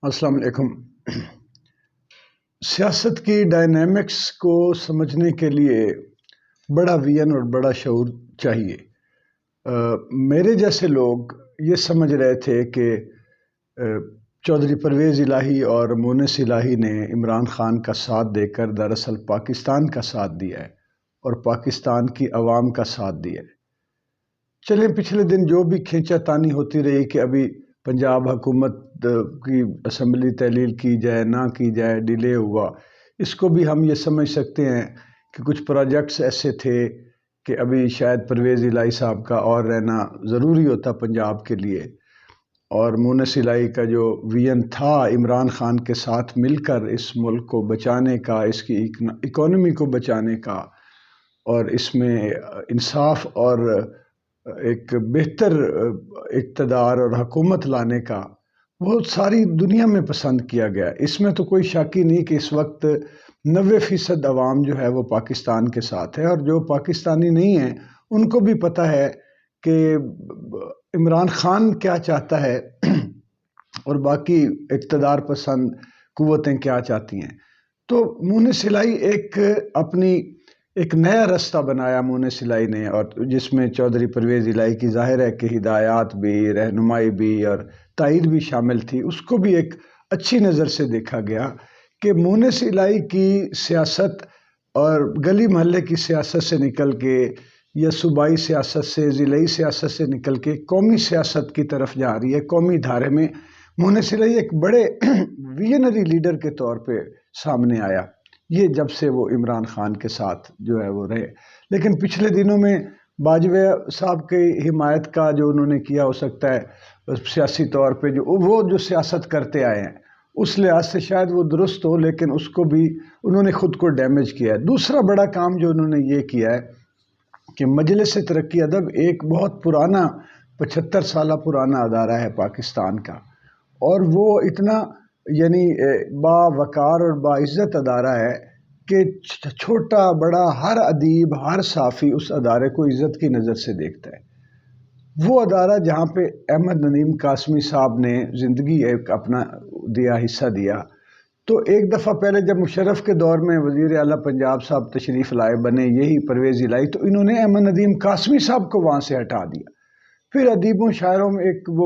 السلام علیکم۔ سیاست کی ڈائنامکس کو سمجھنے کے لیے بڑا ویژن اور بڑا شعور چاہیے۔ میرے جیسے لوگ یہ سمجھ رہے تھے کہ چودھری پرویز الہی اور مونس الہی نے عمران خان کا ساتھ دے کر دراصل پاکستان کا ساتھ دیا ہے اور پاکستان کی عوام کا ساتھ دیا ہے۔ چلیں پچھلے دن جو بھی کھینچا تانی ہوتی رہی کہ ابھی پنجاب حکومت کی اسمبلی تحلیل کی جائے نہ کی جائے، ڈیلے ہوا، اس کو بھی ہم یہ سمجھ سکتے ہیں کہ کچھ پروجیکٹس ایسے تھے کہ ابھی شاید پرویز الہی صاحب کا اور رہنا ضروری ہوتا پنجاب کے لیے، اور مونس الہی کا جو ویژن تھا عمران خان کے ساتھ مل کر اس ملک کو بچانے کا، اس کی اکانومی کو بچانے کا اور اس میں انصاف اور ایک بہتر اقتدار اور حکومت لانے کا، وہ ساری دنیا میں پسند کیا گیا۔ اس میں تو کوئی شک ہی نہیں کہ اس وقت 90% عوام جو ہے وہ پاکستان کے ساتھ ہے، اور جو پاکستانی نہیں ہیں ان کو بھی پتہ ہے کہ عمران خان کیا چاہتا ہے اور باقی اقتدار پسند قوتیں کیا چاہتی ہیں۔ تو مونس الہی ایک نیا رستہ بنایا مونس الہی نے، اور جس میں چودھری پرویز الہی کی ظاہر ہے کہ ہدایات بھی، رہنمائی بھی اور تائید بھی شامل تھی۔ اس کو بھی ایک اچھی نظر سے دیکھا گیا کہ مونس الہی کی سیاست اور گلی محلے کی سیاست سے نکل کے یا صوبائی سیاست سے، ضلعی سیاست سے نکل کے قومی سیاست کی طرف جا رہی ہے۔ قومی دھارے میں مونس الہی ایک بڑے ویژنری لیڈر کے طور پہ سامنے آیا، یہ جب سے وہ عمران خان کے ساتھ جو ہے وہ رہے۔ لیکن پچھلے دنوں میں باجوہ صاحب کی حمایت کا جو انہوں نے کیا، ہو سکتا ہے سیاسی طور پہ وہ جو سیاست کرتے آئے ہیں اس لحاظ سے شاید وہ درست ہو، لیکن اس کو بھی انہوں نے خود کو ڈیمیج کیا ہے۔ دوسرا بڑا کام جو انہوں نے یہ کیا ہے کہ مجلس ترقی ادب ایک بہت پرانا 75 سالہ پرانا ادارہ ہے پاکستان کا، اور وہ اتنا یعنی باوقار اور باعزت ادارہ ہے کہ چھوٹا بڑا ہر ادیب، ہر صحافی اس ادارے کو عزت کی نظر سے دیکھتا ہے۔ وہ ادارہ جہاں پہ احمد ندیم قاسمی صاحب نے زندگی ایک اپنا حصہ دیا، تو ایک دفعہ پہلے جب مشرف کے دور میں وزیر اعلیٰ پنجاب صاحب تشریف لائے، بنے یہی پرویز الہی، تو انہوں نے احمد ندیم قاسمی صاحب کو وہاں سے ہٹا دیا۔ پھر ادیبوں شاعروں میں ایک وہ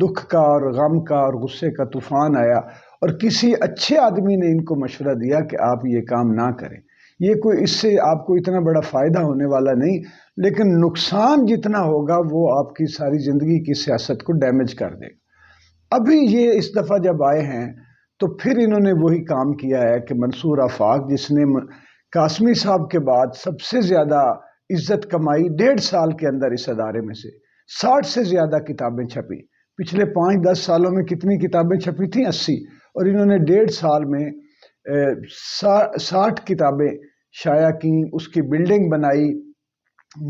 دکھ کا اور غم کا اور غصے کا طوفان آیا، اور کسی اچھے آدمی نے ان کو مشورہ دیا کہ آپ یہ کام نہ کریں، یہ کوئی اس سے آپ کو اتنا بڑا فائدہ ہونے والا نہیں، لیکن نقصان جتنا ہوگا وہ آپ کی ساری زندگی کی سیاست کو ڈیمیج کر دے گا۔ ابھی یہ اس دفعہ جب آئے ہیں تو پھر انہوں نے وہی کام کیا ہے کہ منصور آفاق، جس نے قاسمی صاحب کے بعد سب سے زیادہ عزت کمائی 1.5 سال کے اندر اس ادارے میں سے، 60 سے زیادہ کتابیں چھپی، پچھلے 5-10 سالوں میں کتنی کتابیں چھپی تھیں؟ 80، اور انہوں نے 1.5 سال میں 60 کتابیں شائع کی، اس کی بلڈنگ بنائی،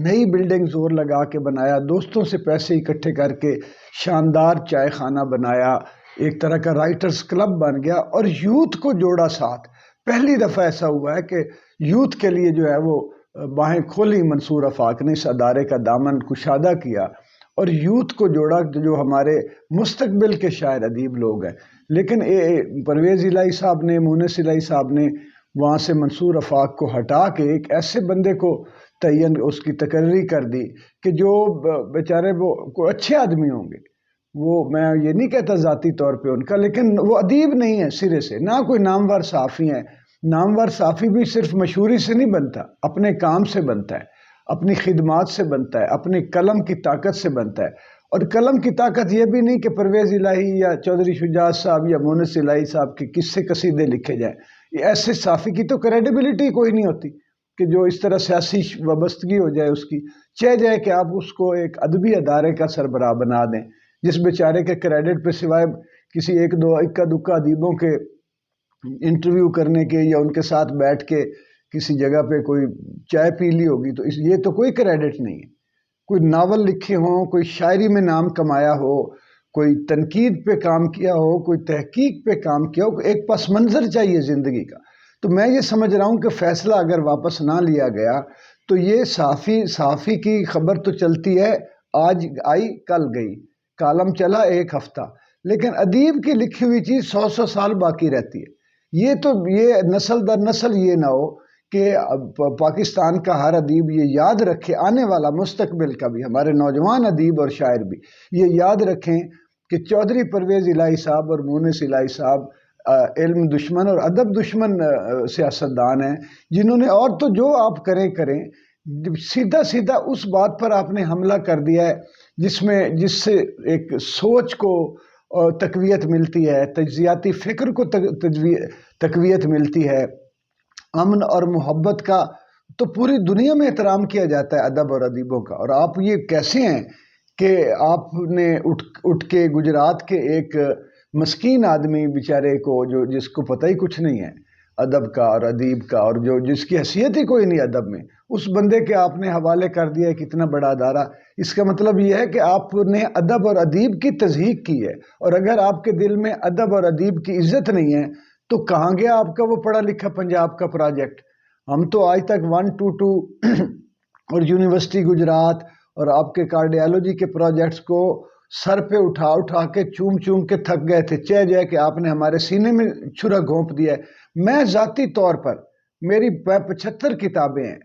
نئی بلڈنگ زور لگا کے بنایا، دوستوں سے پیسے اکٹھے کر کے شاندار چائے خانہ بنایا، ایک طرح کا رائٹرز کلب بن گیا، اور یوتھ کو جوڑا ساتھ۔ پہلی دفعہ ایسا ہوا ہے کہ یوتھ کے لیے جو ہے وہ باہیں کھولی، منصور آفاق نے اس ادارے کا دامن کشادہ کیا اور یوتھ کو جوڑا جو ہمارے مستقبل کے شاعر ادیب لوگ ہیں۔ لیکن پرویز الہی صاحب نے، مونس الہی صاحب نے وہاں سے منصور آفاق کو ہٹا کے ایک ایسے بندے کو تعین اس کی تقرری کر دی کہ جو بیچارے وہ کوئی اچھے آدمی ہوں گے، وہ میں یہ نہیں کہتا ذاتی طور پہ ان کا، لیکن وہ ادیب نہیں ہے سرے سے، نہ کوئی نامور صحافی ہیں۔ نامور صحافی بھی صرف مشہوری سے نہیں بنتا، اپنے کام سے بنتا ہے، اپنی خدمات سے بنتا ہے، اپنی قلم کی طاقت سے بنتا ہے۔ اور قلم کی طاقت یہ بھی نہیں کہ پرویز الہی یا چودھری شجاعت صاحب یا مونس الہی صاحب کے قصے قصیدے لکھے جائیں، ایسے صحافی کی تو کریڈیبلٹی کوئی نہیں ہوتی کہ جو اس طرح سیاسی وابستگی ہو جائے اس کی، چاہ جائے کہ آپ اس کو ایک ادبی ادارے کا سربراہ بنا دیں، جس بیچارے کے کریڈٹ پہ سوائے کسی ایک دو اکا دکا ادیبوں کے انٹرویو کرنے کے یا ان کے ساتھ بیٹھ کے کسی جگہ پہ کوئی چائے پی لی ہوگی، تو یہ تو کوئی کریڈٹ نہیں ہے۔ کوئی ناول لکھے ہوں، کوئی شاعری میں نام کمایا ہو، کوئی تنقید پہ کام کیا ہو، کوئی تحقیق پہ کام کیا ہو، ایک پس منظر چاہیے زندگی کا۔ تو میں یہ سمجھ رہا ہوں کہ فیصلہ اگر واپس نہ لیا گیا تو یہ صحافی کی خبر تو چلتی ہے، آج آئی کل گئی، کالم چلا ایک ہفتہ، لیکن ادیب کی لکھی ہوئی چیز 100 سال باقی رہتی ہے۔ یہ نسل در نسل یہ نہ ہو کہ پاکستان کا ہر ادیب یہ یاد رکھے، آنے والا مستقبل کا بھی، ہمارے نوجوان ادیب اور شاعر بھی یہ یاد رکھیں کہ چودھری پرویز الہی صاحب اور مونس الہی صاحب علم دشمن اور ادب دشمن سیاستدان ہیں، جنہوں نے اور تو جو آپ کریں سیدھا سیدھا اس بات پر آپ نے حملہ کر دیا ہے جس سے ایک سوچ کو تقویت ملتی ہے، تجزیاتی فکر کو تقویت ملتی ہے، امن اور محبت کا تو پوری دنیا میں احترام کیا جاتا ہے ادب اور ادیبوں کا۔ اور آپ یہ کیسے ہیں کہ آپ نے اٹھ کے گجرات کے ایک مسکین آدمی بیچارے کو جس کو پتہ ہی کچھ نہیں ہے ادب کا اور ادیب کا، اور جس کی حیثیت ہی کوئی نہیں ادب میں، اس بندے کے آپ نے حوالے کر دیا ہے کتنا بڑا ادارہ۔ اس کا مطلب یہ ہے کہ آپ نے ادب اور ادیب کی تضحیق کی ہے، اور اگر آپ کے دل میں ادب اور ادیب کی عزت نہیں ہے تو کہاں گیا آپ کا وہ پڑھا لکھا پنجاب کا پروجیکٹ؟ ہم تو آج تک 122 اور یونیورسٹی گجرات اور آپ کے کارڈیالوجی کے پروجیکٹس کو سر پہ اٹھا کے چوم کے تھک گئے تھے، چہ کہ آپ نے ہمارے سینے میں چھرا گھونپ دیا ہے۔ میں ذاتی طور پر میری 75 کتابیں ہیں،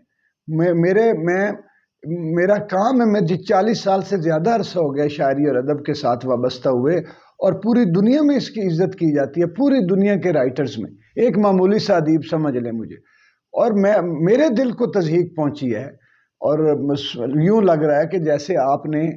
میرا کام ہے، میں 40 سال سے زیادہ عرصہ ہو گیا شاعری اور ادب کے ساتھ وابستہ ہوئے، اور پوری دنیا میں اس کی عزت کی جاتی ہے، پوری دنیا کے رائٹرز میں۔ ایک معمولی سا ادیب سمجھ لیں مجھے، اور میرے دل کو تضحیق پہنچی ہے، اور یوں لگ رہا ہے کہ جیسے آپ نے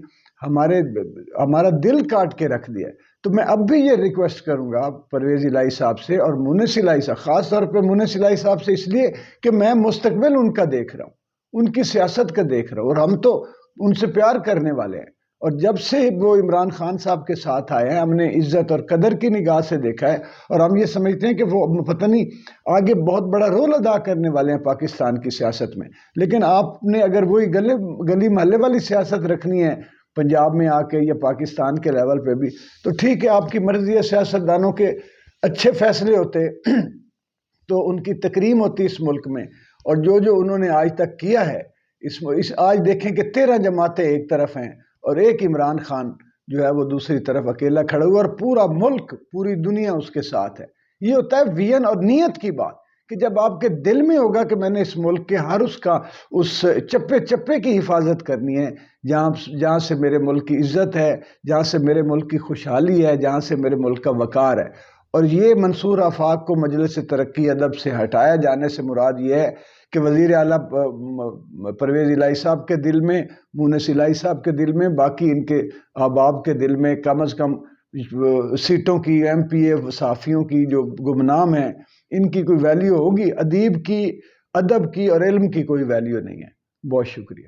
ہمارا دل کاٹ کے رکھ دیا ہے۔ تو میں اب بھی یہ ریکویسٹ کروں گا پرویز الہی صاحب سے اور مونس الہی صاحب، خاص طور پہ مونس الہی صاحب سے، اس لیے کہ میں مستقبل ان کا دیکھ رہا ہوں، ان کی سیاست کا دیکھ رہا ہوں، اور ہم تو ان سے پیار کرنے والے ہیں، اور جب سے وہ عمران خان صاحب کے ساتھ آئے ہیں ہم نے عزت اور قدر کی نگاہ سے دیکھا ہے، اور ہم یہ سمجھتے ہیں کہ وہ پتہ نہیں آگے بہت بڑا رول ادا کرنے والے ہیں پاکستان کی سیاست میں۔ لیکن آپ نے اگر وہی گلی محلے والی سیاست رکھنی ہے پنجاب میں آ کے یا پاکستان کے لیول پہ بھی، تو ٹھیک ہے، آپ کی مرضی ہے، سیاستدانوں کے اچھے فیصلے ہوتے تو ان کی تکریم ہوتی اس ملک میں، اور جو انہوں نے آج تک کیا ہے، آج دیکھیں کہ 13 جماعتیں ایک طرف ہیں اور ایک عمران خان جو ہے وہ دوسری طرف اکیلا کھڑا ہوا، اور پورا ملک، پوری دنیا اس کے ساتھ ہے۔ یہ ہوتا ہے ویژن اور نیت کی بات، کہ جب آپ کے دل میں ہوگا کہ میں نے اس ملک کے ہر اس چپے چپے کی حفاظت کرنی ہے، جہاں سے میرے ملک کی عزت ہے، جہاں سے میرے ملک کی خوشحالی ہے، جہاں سے میرے ملک کا وقار ہے، اور یہ منصور آفاق کو مجلس ترقی ادب سے ہٹایا جانے سے مراد یہ ہے کہ وزیر اعلیٰ پرویز الہی صاحب کے دل میں، مونس الہی صاحب کے دل میں، باقی ان کے احباب کے دل میں کم از کم سیٹوں کی، ایم پی اے صحافیوں کی جو گمنام ہیں، ان کی کوئی ویلیو ہوگی، ادیب کی، ادب کی اور علم کی کوئی ویلیو نہیں ہے۔ بہت شکریہ۔